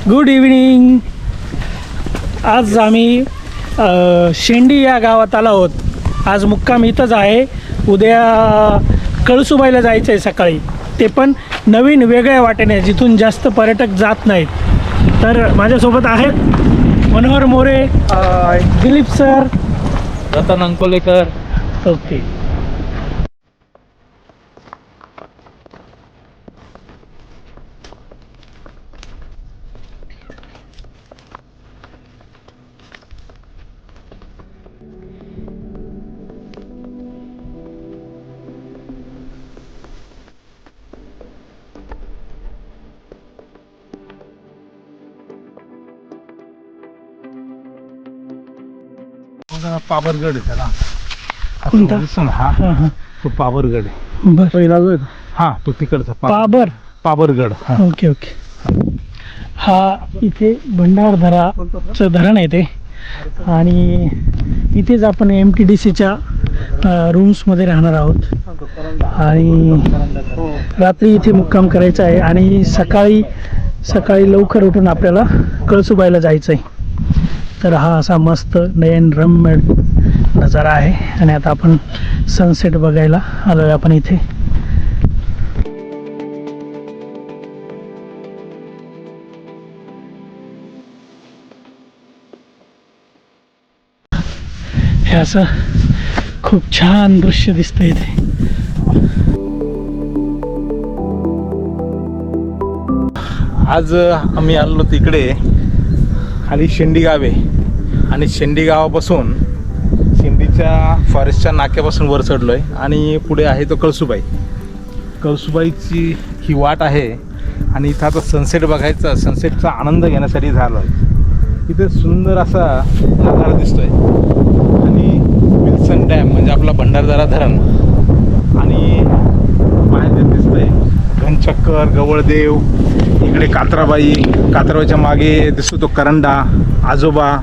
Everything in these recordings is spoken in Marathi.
Good evening. आज आम्ही शेंडी या गावात आलो आहोत. आज मुक्काम इथंच आहे. उद्या कळसुबाईला जायचं आहे सकाळी, ते पण नवीन वेगळ्या वाटेने जिथून जास्त पर्यटक जात नाहीत. तर माझ्यासोबत आहेत मनोहर मोरे, दिलीप सर, रतन अंकोलेकर. ओके. पाबरगड आहे त्याला. कोणता? हा हां हां, तो पाबरगड आहे. बरं. पहिला जो आहे हा तो तिकडचा पाबरगड. Okay okay. हा इथे भंडारदराचं धरण आहे ते, आणि इथेच आपण MTDCच्या रूम्समध्ये राहणार आहोत आणि रात्री इथे मुक्काम करायचा आहे. आणि सकाळी लवकर उठून आपल्याला कळसुबाईला जायचं आहे. तर हा असा मस्त नयनरम्य नजारा आहे. आणि आता आपण सनसेट बघायला आलो आहे आपण इथे. हे असं खूप छान दृश्य दिसतं इथे. आज आम्ही आलो तिकडे खाली शेंडी गाव आहे आणि शेंडी गावापासून शेंडीच्या फॉरेस्टच्या नाक्यापासून वर चढलो आहे आणि पुढे आहे तो कळसुबाईची ही वाट आहे. आणि इथं आता सनसेट बघायचा, सनसेटचा आनंद घेण्यासाठी झालो आहे. इथे सुंदर असा नजारा दिसतोय आणि विल्सन डॅम म्हणजे आपला भंडारदरा धरण आणि बाहेर दिसतंय घनचक्कर, गवळदेव, इकडे कात्राबाईच्या मागे दिसतो तो करंडा, आजोबा,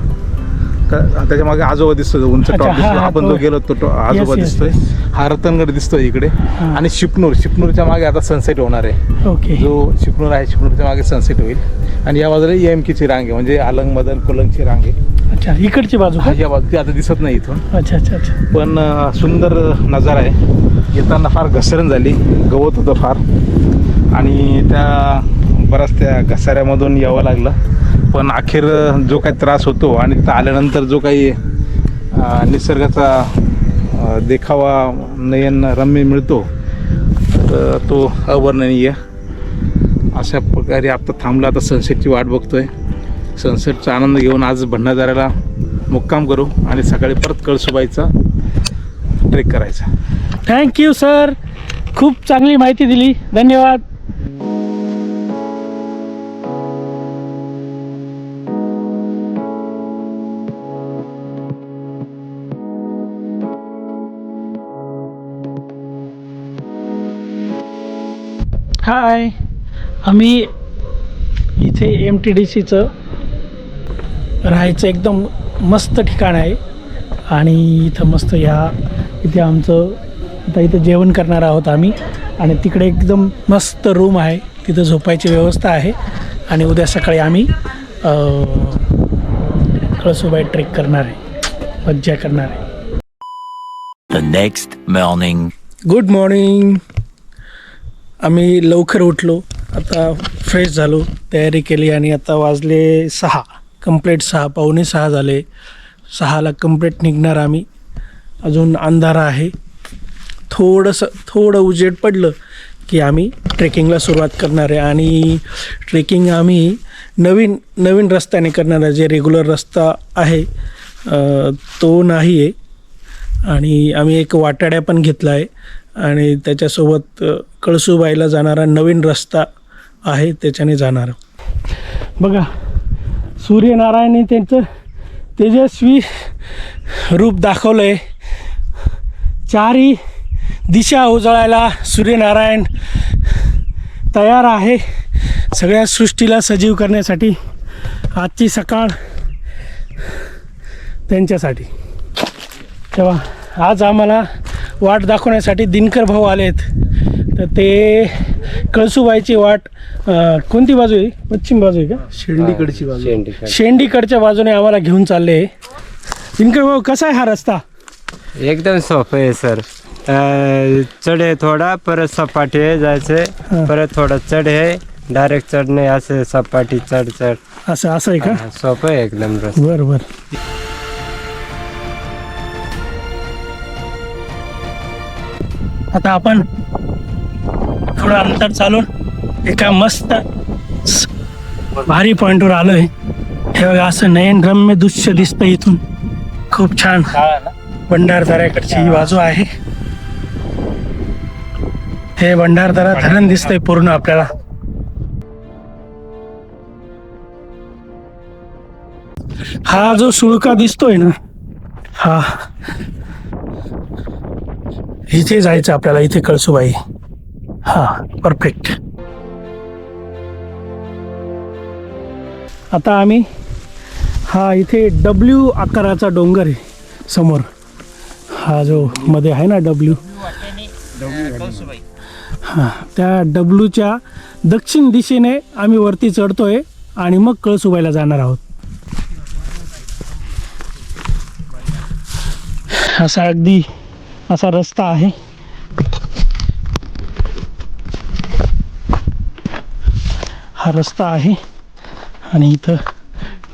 त्याच्या मागे आजोबा दिसतो, उंच टॉप दिसतो. आपण जो गेलो तो आजोबा दिसतोय. हा रतनगड दिसतोय इकडे. आणि शिपनूरच्या मागे आता सनसेट होणार आहे. ओके. जो शिपनूर आहे, शिपनूरच्या मागे सनसेट होईल. आणि या बाजूला EMKची रांग आहे, म्हणजे आलंग मदन कोलंगची रांग आहे. अच्छा, इकडची बाजू का? या बाजू ती आता दिसत नाही इथून. अच्छा अच्छा अच्छा. पण सुंदर नजारा आहे. येताना फार घसरण झाली, गवत होतं फार, आणि बऱ्याच त्या घसाऱ्यामधून यावं लागलं. पण अखेर जो काही त्रास होतो आणि तिथं आल्यानंतर जो काही निसर्गाचा देखावा नयनरम्य मिळतो तर तो अवर्णनीय. अशा प्रकारे आता थांबला, आता सनसेटची वाट बघतोय. सनसेटचा आनंद घेऊन आज भंडारदऱ्याला मुक्काम करू आणि सकाळी परत कळसुबाईचा ट्रेक करायचा. थँक्यू सर, खूप चांगली माहिती दिली. धन्यवाद. हाय, आम्ही इथे MTDCचं राहायचं एकदम मस्त ठिकाण आहे. आणि इथं मस्त इथे आमचं आता इथं जेवण करणार आहोत आम्ही. आणि तिकडे एकदम मस्त रूम आहे, तिथं झोपायची व्यवस्था आहे. आणि उद्या सकाळी आम्ही कळसुबाई ट्रेक करणार आहे, मज्जा करणार आहे. The next morning. Good morning. आम्ही लवकर उठलो, आता फ्रेश झालो, तयारी केली आणि आता वाजले 6, कंप्लीट 6, पावणे 6 झाले. 6ला कंप्लीट निघणार आम्ही. अजून अंधारा आहे. थोडं उजेड पडलं की आम्ही ट्रेकिंगला सुरुवात करणार आहे. आणि ट्रेकिंग आम्ही नवीन रस्त्याने करणार आहे. जे रेग्युलर रस्ता आहे तो नाही आहे. आणि आम्ही एक वाटाड्या पण घेतला आहे आणि त्याच्यासोबत कळसुबाईला जाणारा नवीन रस्ता आहे, त्याच्याने जाणार. बघा, सूर्यनारायणने त्यांचं तेजस्वी रूप दाखवलं आहे. चारही दिशा उजळायला सूर्यनारायण तयार आहे सगळ्या सृष्टीला सजीव करण्यासाठी. आजची सकाळ त्यांच्यासाठी. तेव्हा आज आम्हाला वाट दाखवण्यासाठी दिनकर भाऊ आलेत. तर ते कळसूबाईची वाट कोणती बाजू आहे? पश्चिम बाजू आहे का? शेंडीकडची बाजू. शेंडीकडच्या बाजूने आम्हाला घेऊन चालले. दिनकर भाऊ, कसा आहे हा रस्ता? एकदम सोपं आहे सर. चढ आहे थोडा, परत सपाटी आहे जायचे, परत थोडा चढ आहे, डायरेक्ट चढ नाही, असं सपाटी चढ चढ असं आहे का? सोपं आहे एकदम रस्ता. बरं बरं. आता आपण थोडं अंतर चालून एका मस्त भारी पॉइंटवर आलोय. हे बघा, असं नयनरम्य दृश्य दिसतं इथून. खूप छान. भंडारदऱ्याकडची ही बाजू आहे. हे भंडारदरा धरण दिसतंय पूर्ण आपल्याला. हा जो सुळका दिसतोय ना, हा इथे जायचं आपल्याला. इथे कळसूबाई. हा, परफेक्ट. आता आम्ही इथे डब्ल्यू आकाराचा डोंगर आहे समोर. हा जो मध्ये आहे ना डब्ल्यू, हा, त्या डब्ल्यूच्या दक्षिण दिशेने आम्ही वरती चढतोय आणि मग कळसूबाईला जाणार आहोत. असा रस्ता आहे. हा रस्ता आहे आणि इथं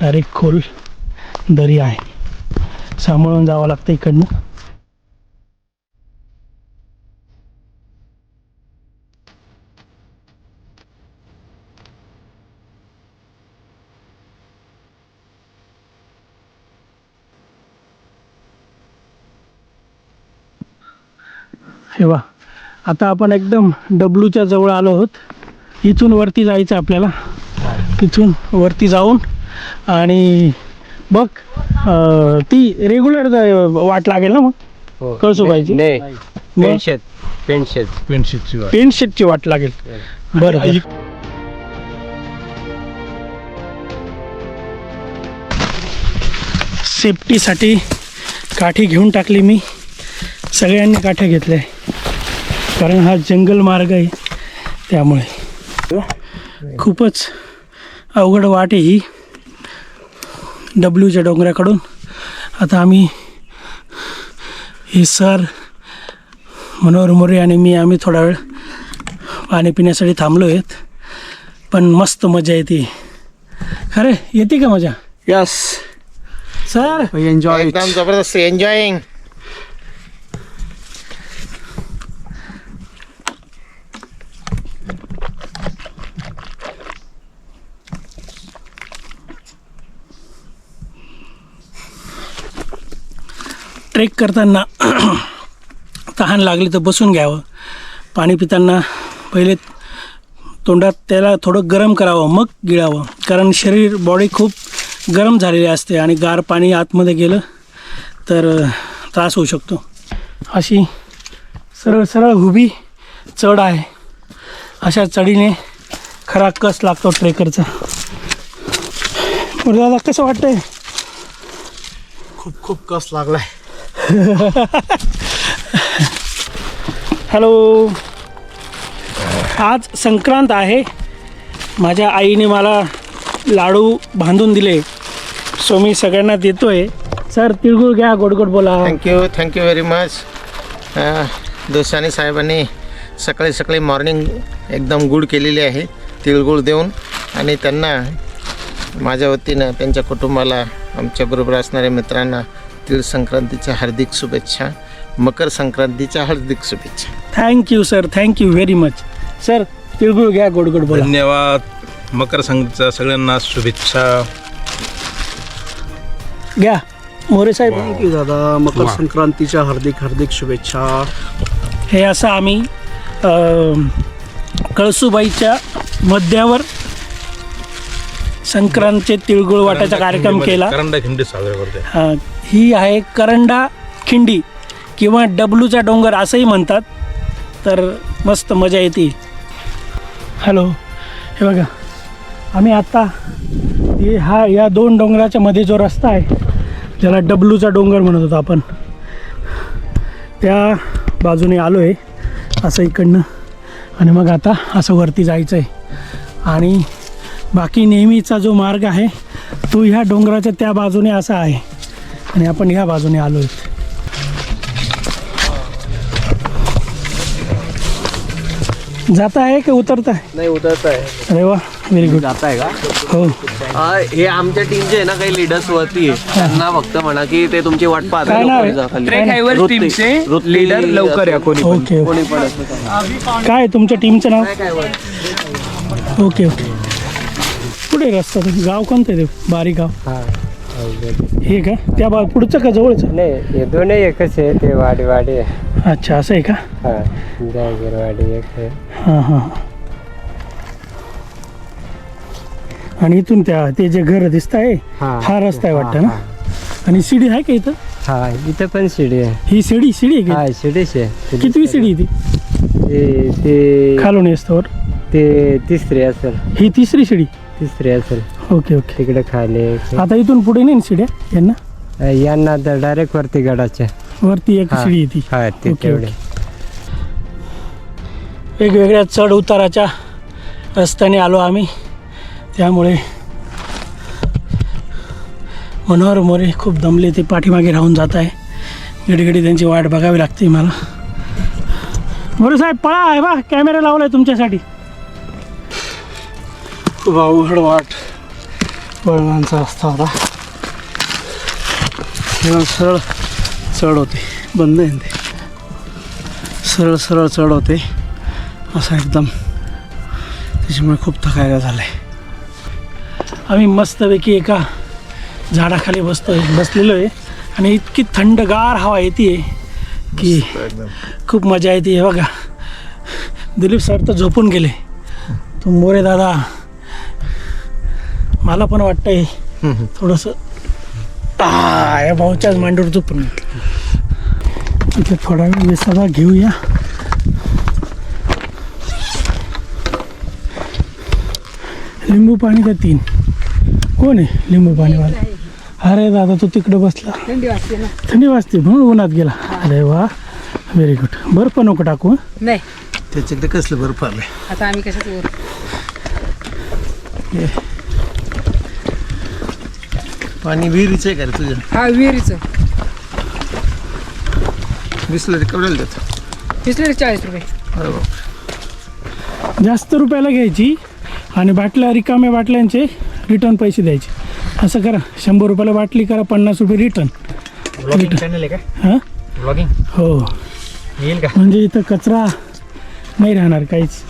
डायरेक्ट खोल दरी आहे. सांभाळून जावं लागतं इकडनं. हे वा, आता आपण एकदम डब्ल्यूच्या जवळ आलो आहोत. इथून वरती जायचं आपल्याला. इथून वरती जाऊन आणि बघ ती रेग्युलर वाट लागेल ना मग कळसूबाईची? पेंटशेटची वाट लागेल. बरं. सेफ्टीसाठी काठी घेऊन टाकली मी. सगळ्यांनी काठ्या घेतल्या कारण हा जंगल मार्ग आहे, त्यामुळे खूपच अवघड वाट आहे ही डब्ल्यूच्या डोंगराकडून. आता आम्ही हे सर मनोहर मोरे आणि आम्ही थोडा वेळ पाणी पिण्यासाठी थांबलो आहेत. पण मस्त मजा येते. खरे येते का मजा? Yes sir, enjoy. एकदम जबरदस्त एन्जॉयिंग. ट्रेक करताना तहान लागली तर बसून घ्यावं. पाणी पिताना पहिले तोंडात त्याला थोडं गरम करावं, मग गिळावं. कारण शरीर बॉडी खूप गरम झालेली असते आणि गार पाणी आतमध्ये गेलं तर त्रास होऊ शकतो. अशी सरळ सरळ उभी चढ आहे. अशा चढीने खरा कस लागतो ट्रेकरचा. दादा कसं वाटतंय? खूप कस लागलाय. हॅलो, आज संक्रांत आहे. माझ्या आईने मला लाडू बांधून दिले, सो मी सगळ्यांना देतोय. सर, तिळगुळ घ्या, गोड गोड बोला. Thank you very much. दोसानी साहेबांनी सकाळी सकाळी मॉर्निंग एकदम गुड केलेली आहे तिळगुळ देऊन. आणि त्यांना माझ्या वतीनं त्यांच्या कुटुंबाला, आमच्याबरोबर असणाऱ्या मित्रांना तिळ संक्रांतीच्या हार्दिक शुभेच्छा. मकर संक्रांतीच्या हार्दिक शुभेच्छा. Thank you sir, thank you very much. Sir, तिळगुळ घ्या, गोड गोड बोला. धन्यवाद. मकर संक्रांतीच्या सगळ्यांना शुभेच्छा. घ्या मोरे साहेब. थँक्यू दादा. मकर संक्रांतीच्या हार्दिक हार्दिक शुभेच्छा. हे असं आम्ही कळसूबाईच्या मध्यावर संक्रांतचे तिळगुळ वाटायचा कार्यक्रम केला. करंडा खिंडी साजरा करते. ही आहे करंडा खिंडी किंवा डब्ल्यूचा डोंगर असंही म्हणतात. तर मस्त मजा येते. हॅलो, हे बघा, आम्ही आत्ता या दोन डोंगराच्या मध्ये जो रस्ता आहे ज्याला डब्ल्यूचा डोंगर म्हणत होतो आपण, त्या बाजूने आलो आहे. असं इकडनं आणि मग आता असं वरती जायचं आहे. आणि बाकी नेहमीचा जो मार्ग आहे तो ह्या डोंगराच्या त्या बाजूने असा आहे आणि आपण ह्या बाजूने आलो आहे. जाता आहे की उतरता आहे? नाही उतरत आहे. अरे वा, व्हेरी गुड. जात आहे का? हो, हे आमच्या टीमचे आहे ना काही लीडर्स वरती आहे. त्यांना फक्त म्हणा की ते तुमची वाट पाहत काय नाव आहे? लीडर लवकर या कोणी ओके ओके. कोणी पण असतं. काय तुमच्या टीमचं नाव? Okay okay. कुठे रस्ता गाव कोणतं आहे ते? बारी गाव हा हे का? त्या पुढचं का जवळचं? नाही हे दोन्ही एकच आहे. ते वाडी आहे. अच्छा असं आहे का? हा जागीरवाडी एक आहे. हां हां. आणि इथून ते जे घर दिसत आहे हा रस्ता आहे वाटतं ना? आणि शिडी आहे का इथं? हा इथं पण शिडी आहे. ही शिडी आहे का? हा शिडीच आहे. कितवी शिडी आहे ती? ते खालून येस्तवर ते तिसरी असेल. ही तिसरी शिडी? तिसरी असेल. Okay okay. तिकडे खाली एक. आता इथून पुढे नाही ना शिड्या यांना? यांना तर डायरेक्ट वरती गडाच्या वरती एक शिडी आहे ती. हा ते ओके, तेवढे. वेगवेगळ्या चढ उताराच्या रस्त्याने आलो आम्ही. त्यामुळे मनोहर मोरे खूप दमले. ते पाठीमागे राहून जात आहे. घडी त्यांची वाट बघावी लागते मला. मोरे साहेब पळा आहे बा, कॅमेरा लावलाय तुमच्यासाठी. खूप अवघड वाट वळणांचा रस्ता होता. सरळ चढ होते. बंद आहे ते. सरळ चढ होते असं एकदम. त्याच्यामुळे खूप थकायला झालं आहे. आम्ही मस्तपैकी एका झाडाखाली बसलेलो आहे आणि इतकी थंडगार हवा येते की खूप मजा येते. बघा दिलीप सर तर झोपून गेले. तो मोरे दादा मला पण वाटतंय थोडंसं या भाऊच्याच मांडीवर झोपून इथे थोडा वेळ विसावा घेऊया. लिंबू पाणी का 3? कोण आहे लिंबू पाणीवाला? अरे दादा तू तिकडे बसला. थंडी वाजते म्हणून उन्हात गेला. अरे वा, व्हेरी गुड. बर्फ नको टाकू. नाही त्याच्याकडे कसलं बर्फ आलंय. आता आम्ही कशाच वर पाणी विहिरीचं आहे का रे तुझं? हा विहिरीचं. बिसलरी केवढ्याला देतो? बिसलरी 40 रुपये. अरे बाप. जास्त रुपयाला घ्यायची आणि बाटल्या रिकाम्या बाटल्यांचे रिटर्न पैसे द्यायचे. असं करा, 100 रुपयाला बाटली करा, 50 रुपये रिटर्न. हां हो, येईल का? म्हणजे इथं कचरा नाही राहणार काहीच.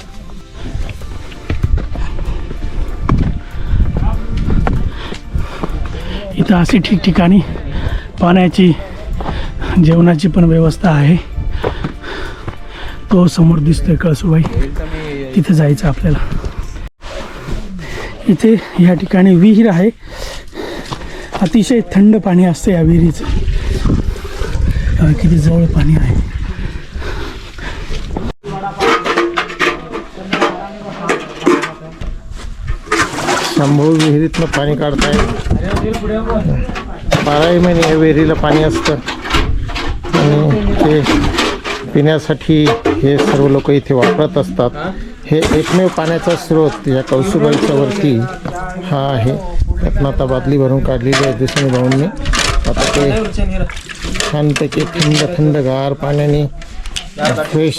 इथं अशी ठिकठिकाणी पाण्याची जेवणाची पण व्यवस्था आहे. तो समोर दिसतोय कळसुबाई, तिथे जायचं आपल्याला. इथे या ठिकाणी विहीर आहे. अतिशय थंड पाणी असतं या विहिरीचं. किती जवळ पाणी आहे. शंभू विहिरीतनं पाणी काढताय. 12ही महिने या विहिरीला पाणी असतं आणि ते पिण्यासाठी हे सर्व लोक इथे वापरत असतात. हे एकमेव पाण्याचा स्रोत या कळसुबाईच्या वरती हा आहे. त्यातनं आता बादली भरून काढलेली आहे दुसऱ्या भाऊंनी. आता ते छानपैकी थंडगार पाण्याने फ्रेश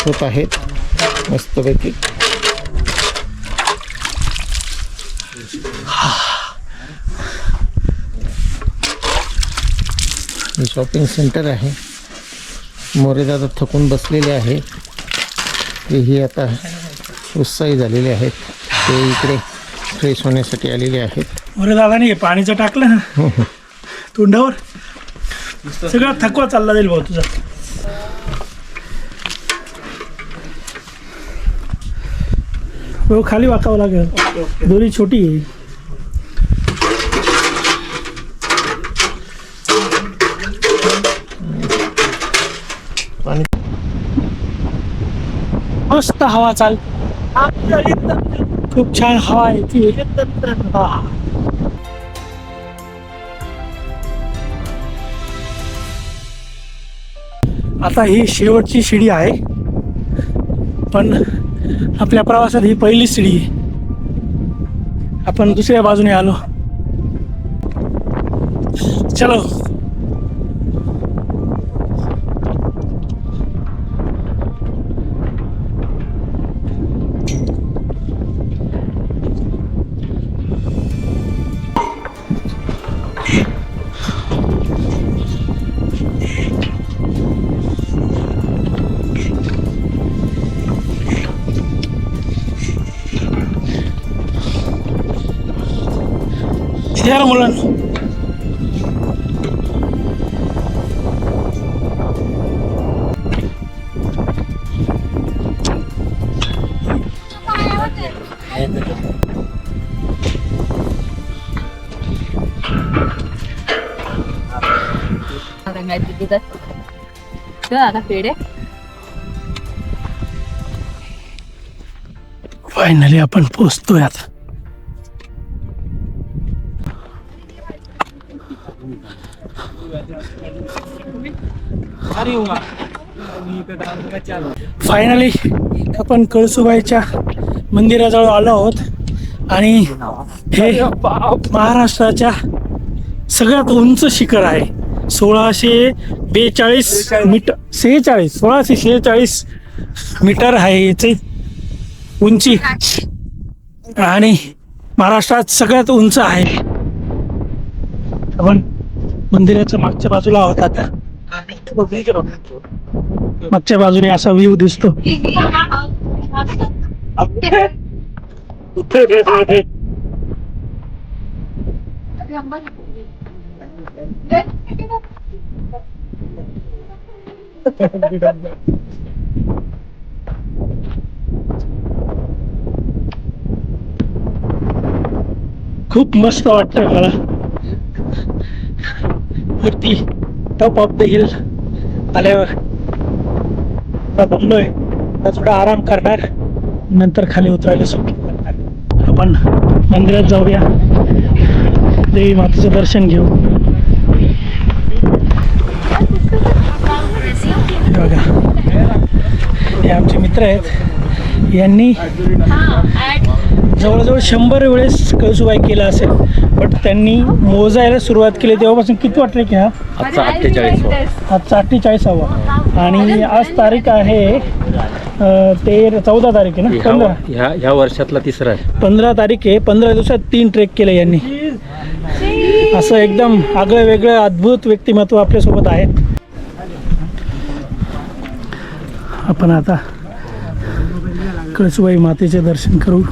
होत आहेत मस्तपैकी. शॉपिंग सेंटर आहे. मोरेदादा थकून बसलेले आहे. तेही आता उत्साही झालेले आहेत. ते इकडे फ्रेश होण्यासाठी आलेले आहेत. अरे दादाने हे पाणीचं टाकलं ना तोंडावर, सगळा थकवा चालला जाईल भाऊ तुझा. हो, खाली वाकावं लागेल. दोरी छोटी आहे. मस्त हवा चाल. खूप छान हवा आहे ती. आता ही शेवटची शिडी आहे. आपण आपल्या प्रवासात ही पहिली शिडी आहे. आपण दुसऱ्या बाजूने आलो. चलो. यार मुलांना पेढे फायनली आपण पोहोचतोय आता. फायनली आपण कळसुबाईच्या मंदिराजवळ आलो आहोत आणि हे महाराष्ट्राच्या सगळ्यात उंच शिखर आहे. 1642 मीटर 1646 मीटर आहे याची उंची आणि महाराष्ट्रात सगळ्यात उंच आहे. आपण मंदिराच्या मागच्या बाजूला आहोत आता. मागच्या बाजूने असा व्ह्यू दिसतो. खूप मस्त वाटतंय मला. वरती टॉप ऑफ द हिल आल्यावर बसलोय. थोडा आराम करणार, नंतर खाली उतरायला सुरुवात करणार. आपण मंदिरात जाऊया, देवी मातेचं दर्शन घेऊ. हे बघा, हे आमचे मित्र आहेत. यांनी जवळजवळ 100 वेळेस कळसुबाई केला असेल, बट त्यांनी मोजायला सुरुवात केली तेव्हापासून किती वाटले की हा आजचा 48वा आणि आज तारीख आहे 14 तारीख आहे ना. 15 ह्या वर्षातला तिसरा आहे. 15 तारीख आहे. 15 दिवसात 3 ट्रेक केले यांनी. असं एकदम आगळं वेगळं अद्भुत व्यक्तिमत्व आपल्यासोबत आहे. आपण आता कळसुबाई मातेचे दर्शन करू.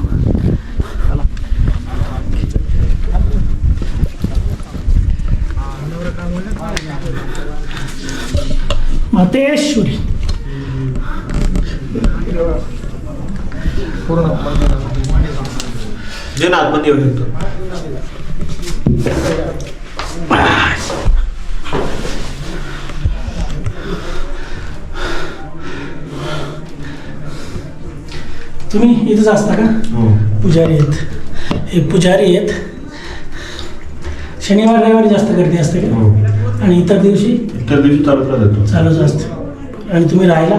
मातेश्वरी जे ना आतमध्ये येऊ शकतो. तुम्ही इथंच असता का? पुजारी आहेत. हे पुजारी आहेत. शनिवार रविवारी जास्त गर्दी असते का? आणि इतर दिवशी चालूच असते. आणि तुम्ही राहायला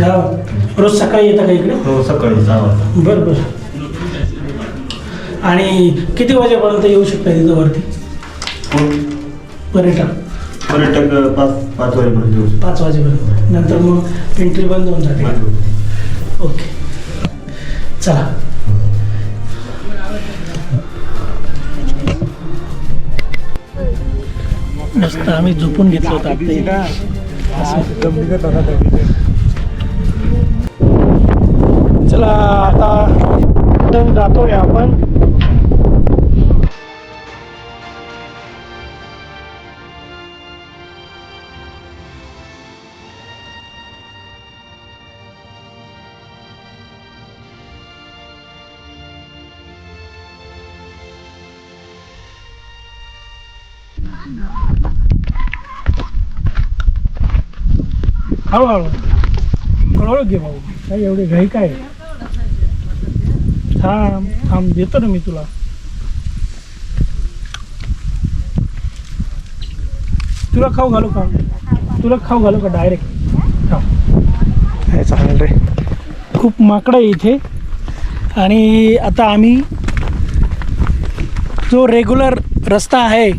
गावात रोज सकाळी येता का इकडे? हो, सकाळी 6 वाजता. बरं बरं. आणि किती वाजेपर्यंत येऊ शकता तिथं वरती पर्यटक? 5 वाजेपर्यंत येऊ शकतो. 5 वाजेपर्यंत. नंतर मग एंट्री बंद होऊन जाते. ओके, चला. मस्त आम्ही झोपून घेतलं होतं आता. चला आता जातोय आपण. हळूहळू हळूहळू घे भाऊ, काय एवढी घाई काय? थांब थांब, देतो ना मी तुला. तुला खाऊ घालू का? तुला खाऊ घालू का डायरेक्ट? हे चालेल रे. खूप माकडं आहे इथे. आणि आता आम्ही जो रेग्युलर रस्ता आहे,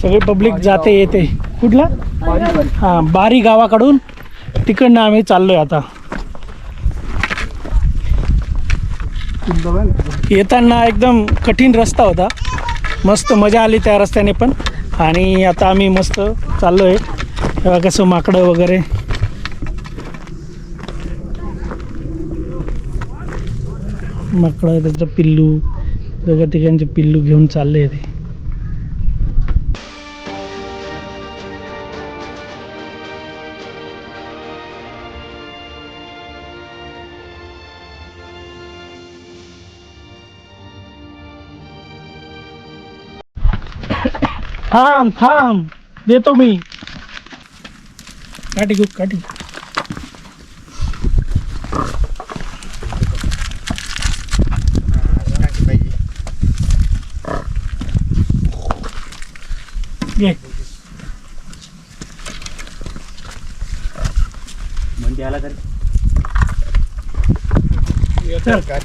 सगळी पब्लिक जाते येते. कुठला? हां, बारी गावाकडून तिकडनं आम्ही चाललोय आता. येताना एकदम कठीण रस्ता होता, मस्त मजा आली त्या रस्त्याने पण. आणि आता आम्ही मस्त चाललोय. तेव्हा कसं माकडं वगैरे. माकडं, त्याचं पिल्लू, दोघं ठिकाणचे पिल्लू घेऊन चालले ते. थांब थांब, देतो मी. काठी घेऊ, काठी. घे. चल. चल.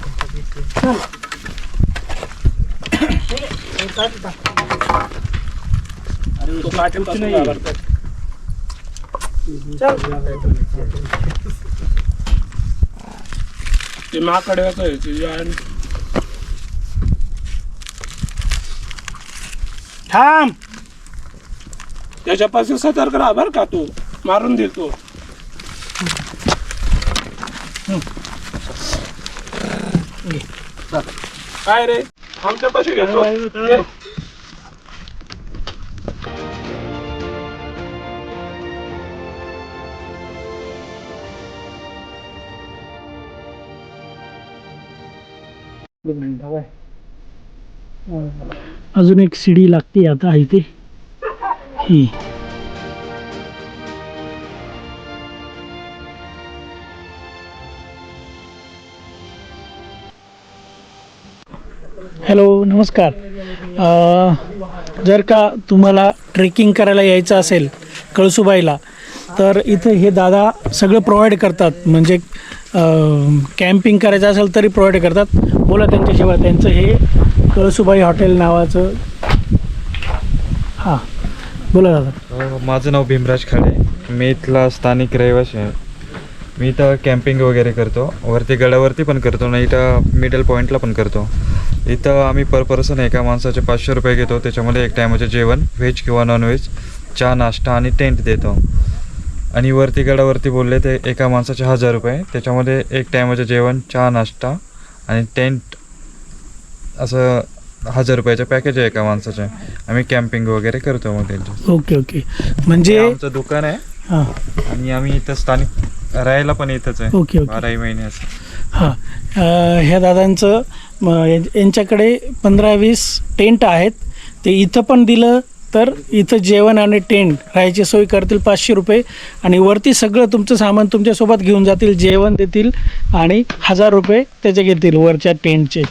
तो काठी नाही. चल. ते माकडे थांब. त्याच्यापासून सतर्क राहा बरं का, तू मारून देतो. काय रे, आमच्यापाशी घेतो. अजून एक शिडी लागते आता इथे. ही हॅलो, नमस्कार. जर का तुम्हाला ट्रेकिंग करायला यायचं असेल कळसुबाईला, तर इथं हे दादा सगळं प्रोव्हाइड करतात. म्हणजे कॅम्पिंग करायचं असेल तरी प्रोव्हाइड करतात. बोला त्यांच्याशिवाय. त्यांचं हे कळसुबाई हॉटेल नावाचं. हां, बोला दादा. माझं नाव भीमराज खाडे. मी इथला स्थानिक रहिवासी आहे. मी इथं कॅम्पिंग वगैरे करतो. वरती गडावरती पण करतो ना, इथं मिडल पॉईंटला पण करतो. इथं आम्ही पर पर्सन एका माणसाचे 500 रुपये घेतो. त्याच्यामध्ये एक टायमाचे जेवण, व्हेज किंवा नॉनव्हेज, चहा, नाश्ता आणि टेंट देतो. आणि वरती गडावरती बोलले ते एका माणसाचे 1000 रुपये. त्याच्यामध्ये एक टायमाचे जेवण, चहा, नाश्ता आणि टेंट, असं 1000 रुपयाचं पॅकेज आहे एका माणसाचे. आम्ही कॅम्पिंग वगैरे करतो मग त्यांच्या. Okay okay. म्हणजे आमचं दुकान आहे. हां. आणि आम्ही इथं स्थानिक राहायला पण इथंच आहे. Okay okay. 12 महिने असं. हां, ह्या दादांचं यांच्याकडे 15-20 टेंट आहेत. ते इथं पण दिलं तर इथं जेवण आणि टेंट राहायची सोय करतील 500 रुपये. आणि वरती सगळं तुमचं सामान तुमच्यासोबत घेऊन जातील, जेवण देतील आणि 1000 रुपये त्याचे घेतील वरच्या टेंटचे.